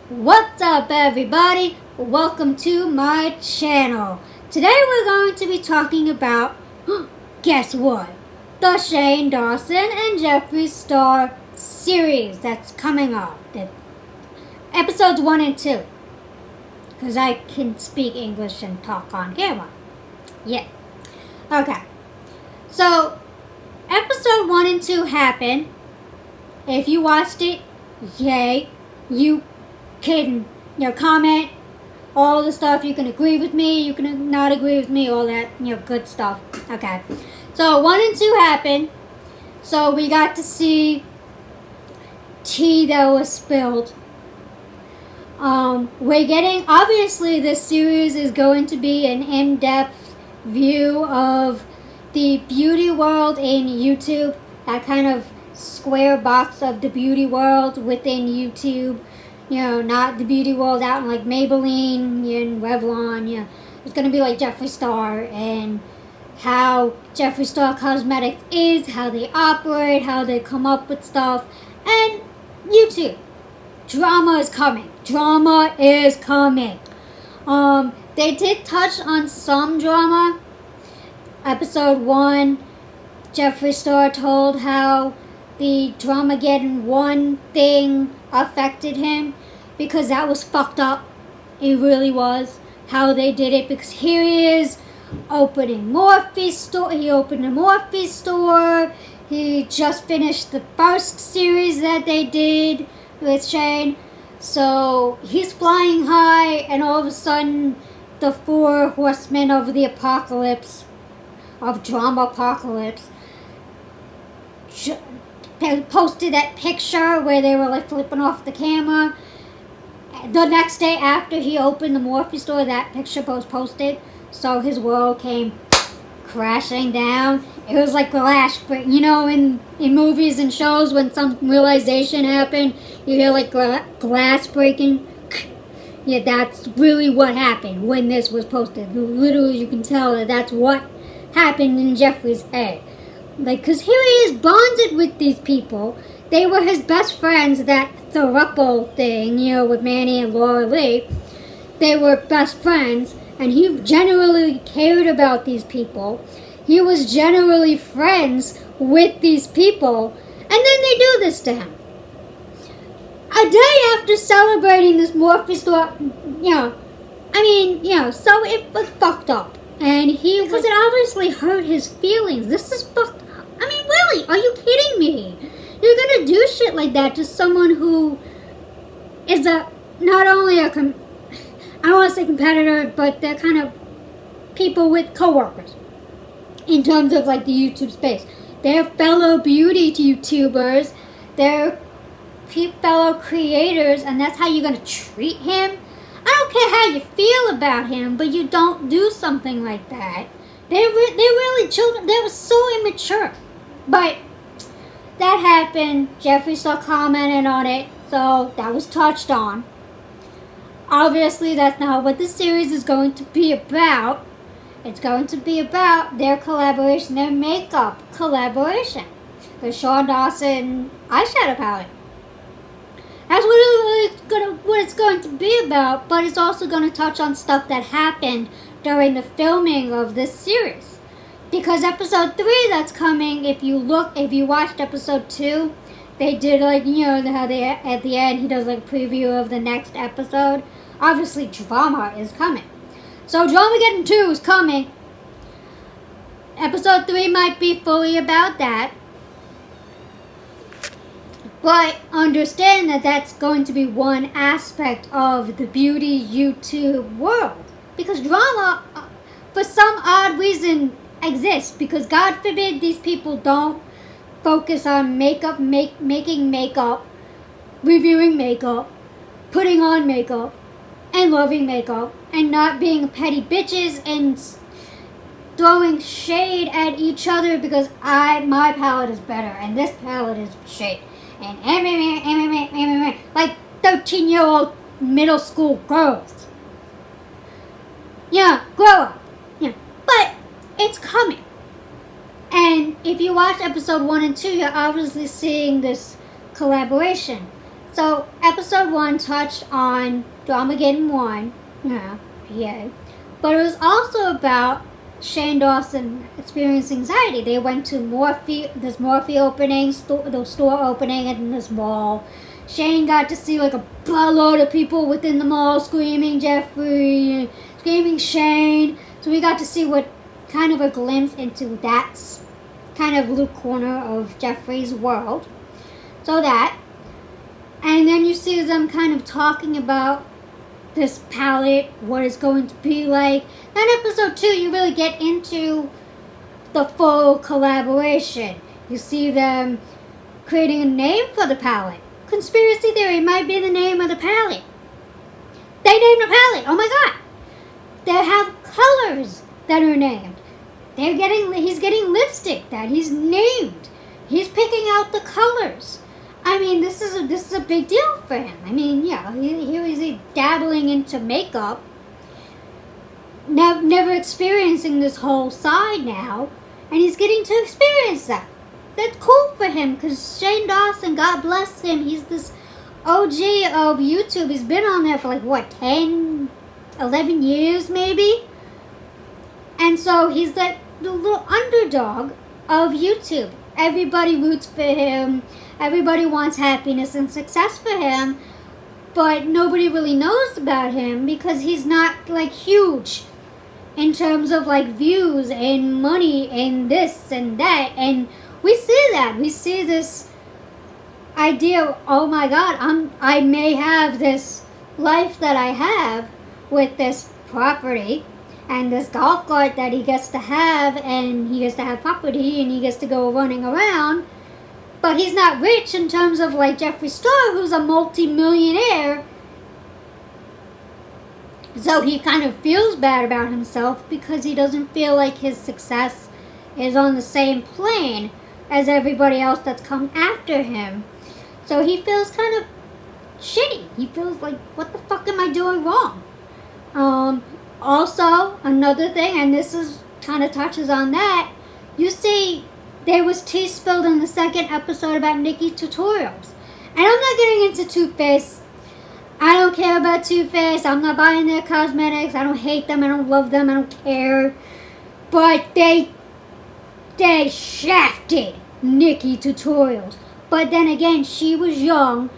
What's up, everybody? Welcome to my channel. Today we're going to be talking about, guess what? The Shane Dawson and Jeffree Star series that's coming up. The episodes 1 and 2. Because I can speak English and talk on camera. Yeah. Okay. So, episode 1 and 2 happened. If you watched it, yay. You can, comment all the stuff. You can agree with me, you can not agree with me, all that, good stuff. Okay. So 1 and 2 happened. So we got to see tea that was spilled. We're getting, obviously this series is going to be an in-depth view of the beauty world in YouTube. That kind of square box of the beauty world within YouTube. Not the beauty world out in like Maybelline and Revlon. It's going to be like Jeffree Star and how Jeffree Star Cosmetics is, how they operate, how they come up with stuff. And YouTube. Drama is coming. Drama is coming. They did touch on some drama. Episode 1, Jeffree Star told how the Dramageddon 1 thing affected him because that was fucked up. It really was how they did it, because here he is opening Morphe store. He opened a Morphe store. He just finished the first series that they did with Shane. So he's flying high, and all of a sudden the 4 horsemen of the apocalypse, of drama apocalypse, they posted that picture where they were like flipping off the camera. The next day after he opened the Morphe store, that picture was posted. So his world came crashing down. It was like glass break. In movies and shows when some realization happened, you hear like glass breaking. Yeah, that's really what happened when this was posted. Literally, you can tell that that's what happened in Jeffree's head. Because here he is bonded with these people. They were his best friends, that throuple thing, with Manny and Laura Lee. They were best friends, and he generally cared about these people. He was generally friends with these people, and then they do this to him. A day after celebrating this Morphe store, so it was fucked up. And because it obviously hurt his feelings. This is fucked up. Really, are you kidding me? You're gonna do shit like that to someone who is not only I don't want to say competitor, but they're kind of people with coworkers in terms of like the YouTube space. They're fellow beauty YouTubers. They're fellow creators, and that's how you're gonna treat him. I don't care how you feel about him, but you don't do something like that. They're really children. They were so immature. But that happened. Jeffree Star commented on it, so that was touched on. Obviously, that's not what the series is going to be about. It's going to be about their collaboration, their makeup collaboration. The Shane Dawson eyeshadow palette. That's what it's going to be about, but it's also going to touch on stuff that happened during the filming of this series. Because episode 3 that's coming, if you watched episode 2, they did how they, at the end, he does a preview of the next episode. Obviously, drama is coming. So, Dramageddon 2 is coming. Episode 3 might be fully about that. But understand that that's going to be one aspect of the beauty YouTube world. Because drama, for some odd reason, exists. Because God forbid these people don't focus on makeup, making makeup, reviewing makeup, putting on makeup, and loving makeup, and not being petty bitches and throwing shade at each other because my palette is better and this palette is shade. And like 13-year-old middle school girls. Yeah, grow up. Yeah, but it's coming. And if you watch episode 1 and 2, you're obviously seeing this collaboration. So episode 1 touched on Dramageddon 1. Yeah, yay. But it was also about Shane Dawson experiencing anxiety. They went to this Morphe opening, the store opening in this mall. Shane got to see like a buttload of people within the mall screaming Jeffrey, screaming Shane. So we got to see what kind of a glimpse into that kind of little corner of Jeffrey's world. So that, and then you see them kind of talking about this palette, what it's going to be like. Then episode 2, you really get into the full collaboration. You see them creating a name for the palette. Conspiracy theory might be the name of the palette. They named the palette. Oh my god. They have colors that are named. He's getting lipstick that he's named. He's picking out the colors. I mean, this is a big deal for him. I mean, yeah, here he's dabbling into makeup, never experiencing this whole side now, and he's getting to experience that. That's cool for him, because Shane Dawson, God bless him, he's this OG of YouTube. He's been on there for like, what, 10, 11 years maybe? And so he's the little underdog of YouTube. Everybody roots for him. Everybody wants happiness and success for him. But nobody really knows about him because he's not like huge in terms of like views and money and this and that. And we see that. We see this idea of, oh my god, I may have this life that I have with this property and this golf cart that he gets to have, and he gets to have property, and he gets to go running around. But he's not rich in terms of like Jeffree Star, who's a multi-millionaire. So he kind of feels bad about himself because he doesn't feel like his success is on the same plane as everybody else that's come after him. So he feels kind of shitty. He feels like, what the fuck am I doing wrong? Also, another thing, and this is kind of touches on that, you see, there was tea spilled in the second episode about Nikki tutorials. And I'm not getting into Too Faced. I don't care about Too Faced. I'm not buying their cosmetics. I don't hate them. I don't love them. I don't care. But they shafted Nikki tutorials. But then again, she was young.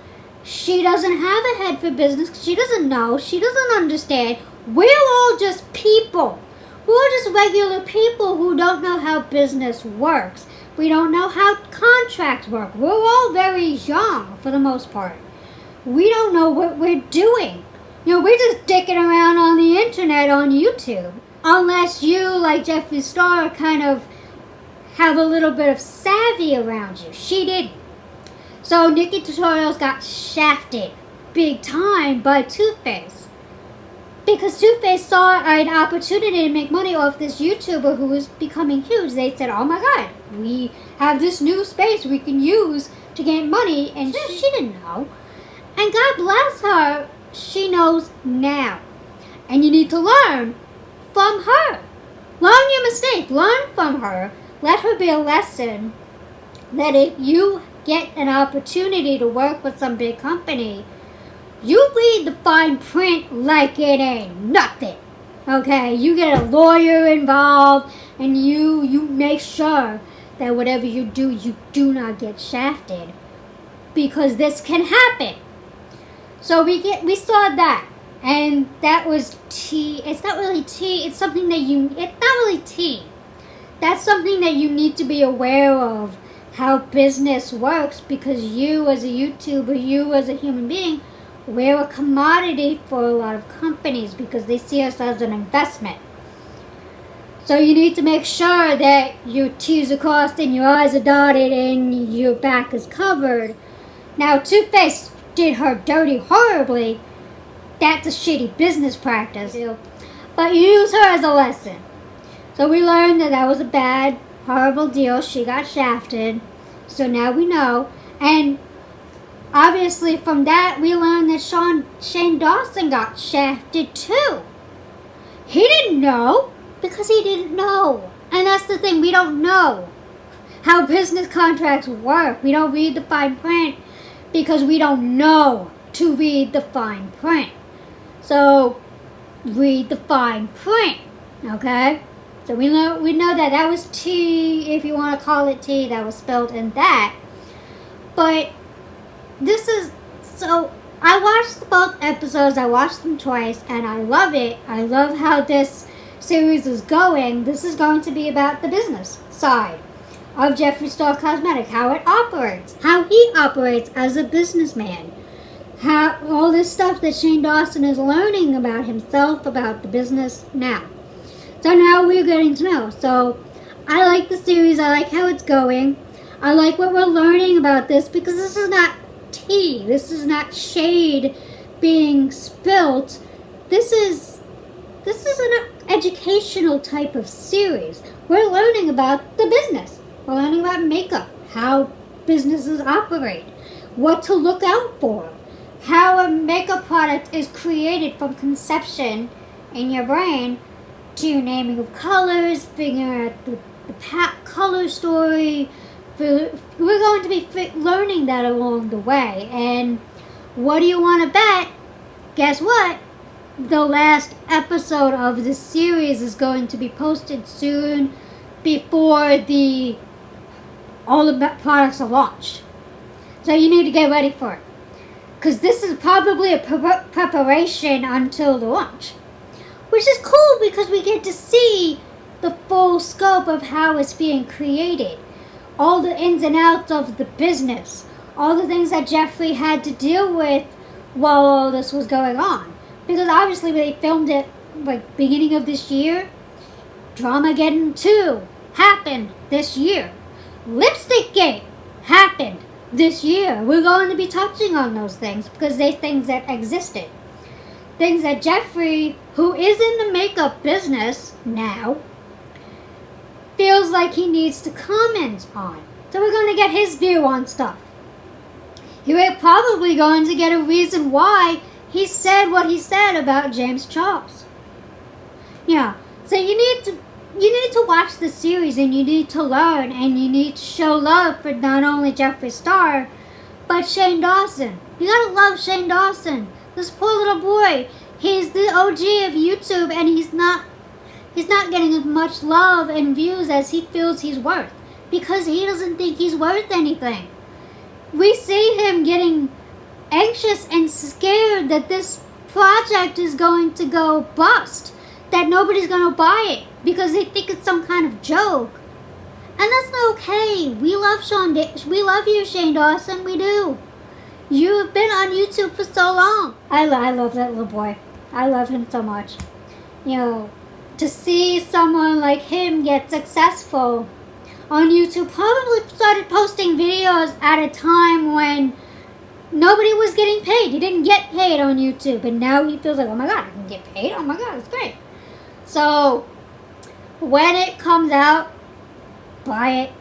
She doesn't have a head for business. She doesn't know. She doesn't understand. We're all just people. We're just regular people who don't know how business works. We don't know how contracts work. We're all very young for the most part. We don't know what we're doing. You know, we're just dicking around on the internet on YouTube. Unless you, like Jeffree Star, kind of have a little bit of savvy around you. She didn't. So Nikki Tutorials got shafted big time by Too Faced. Because Too Faced saw an opportunity to make money off this YouTuber who was becoming huge. They said, oh my god, we have this new space we can use to get money. And she didn't know. And God bless her, she knows now. And you need to learn from her. Learn your mistake. Learn from her. Let her be a lesson that if you get an opportunity to work with some big company, you read the fine print like it ain't nothing. Okay, you get a lawyer involved, and you make sure that whatever you do not get shafted, because this can happen. So we saw that, and that was tea. It's not really tea. It's something that it's not really tea. That's something that you need to be aware of, how business works, because you as a YouTuber, you as a human being, we're a commodity for a lot of companies because they see us as an investment. So you need to make sure that your T's are crossed and your I's are dotted and your back is covered. Now, Too Faced did her dirty horribly. That's a shitty business practice. But you use her as a lesson. So we learned that was a bad, horrible deal. She got shafted. So now we know. And obviously, from that, we learned that Shane Dawson got shafted too. He didn't know because he didn't know. And that's the thing, we don't know how business contracts work. We don't read the fine print because we don't know to read the fine print. So, read the fine print, okay? So we know that was tea, if you want to call it tea, that was spelled in that. But this is, so I watched both episodes, I watched them twice, and I love it. I love how this series is going. This is going to be about the business side of Jeffree Star Cosmetic, how it operates, how he operates as a businessman, how all this stuff that Shane Dawson is learning about himself, about the business now. So now we're getting to know. So I like the series. I like how it's going. I like what we're learning about this, because this is not tea. This is not shade being spilt. This is an educational type of series. We're learning about the business. We're learning about makeup, how businesses operate, what to look out for, how a makeup product is created from conception in your brain to naming of colors, figuring out the color story. We're going to be learning that along the way. And what do you want to bet? Guess what? The last episode of this series is going to be posted soon, before all the products are launched. So you need to get ready for it, because this is probably a preparation until the launch, which is cool because we get to see the full scope of how it's being created, all the ins and outs of the business, all the things that Jeffree had to deal with while all this was going on. Because obviously they filmed it like beginning of this year. Dramageddon 2 happened this year. Lipstick Gate happened this year. We're going to be touching on those things because they're things that existed. Things that Jeffree, who is in the makeup business now, feels like he needs to comment on. So we're going to get his view on stuff. You're probably going to get a reason why he said what he said about James Charles. Yeah, so you need to watch the series, and you need to learn, and you need to show love for not only Jeffree Star, but Shane Dawson. You gotta love Shane Dawson. This poor little boy. He's the OG of YouTube, and he's not getting as much love and views as he feels he's worth, because he doesn't think he's worth anything. We see him getting anxious and scared that this project is going to go bust, that nobody's going to buy it because they think it's some kind of joke. And that's not okay. We love you, Shane Dawson. We do. You have been on YouTube for so long. I love that little boy. I love him so much. You know, to see someone like him get successful on YouTube, probably started posting videos at a time when nobody was getting paid. He didn't get paid on YouTube, and now he feels like, oh my god, I can get paid. Oh my god, it's great. So when it comes out, buy it,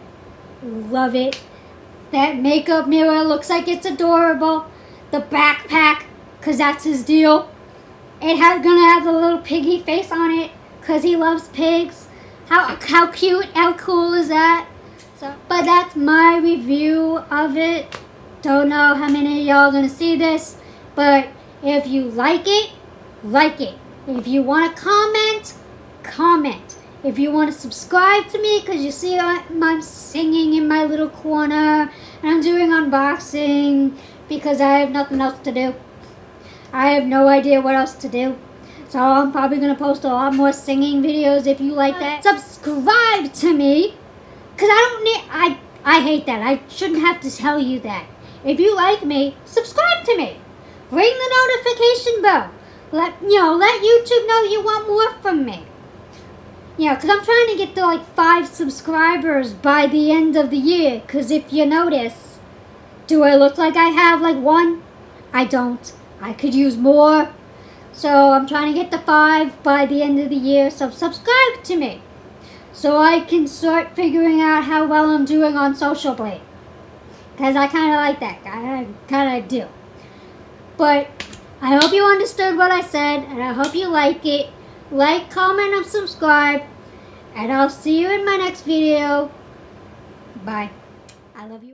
love it. That makeup mirror looks like it's adorable. The backpack, because that's his deal. Gonna have the little piggy face on it, because he loves pigs. How cute, how cool is that? So, but that's my review of it. Don't know how many of y'all are gonna see this, but if you like it, like it. If you want to comment, comment. If you want to subscribe to me, because you see I'm singing in my little corner, and I'm doing unboxing, because I have nothing else to do. I have no idea what else to do. So I'm probably going to post a lot more singing videos if you like that. Subscribe to me, because I hate that. I shouldn't have to tell you that. If you like me, subscribe to me. Ring the notification bell. Let YouTube know you want more from me. Yeah, because I'm trying to get to like 5 subscribers by the end of the year. Because if you notice, do I look like I have like 1? I don't. I could use more. So I'm trying to get to 5 by the end of the year. So subscribe to me, so I can start figuring out how well I'm doing on Social Blade. Because I kind of like that. I kind of do. But I hope you understood what I said, and I hope you like it. Like, comment, and subscribe. And I'll see you in my next video. Bye. I love you.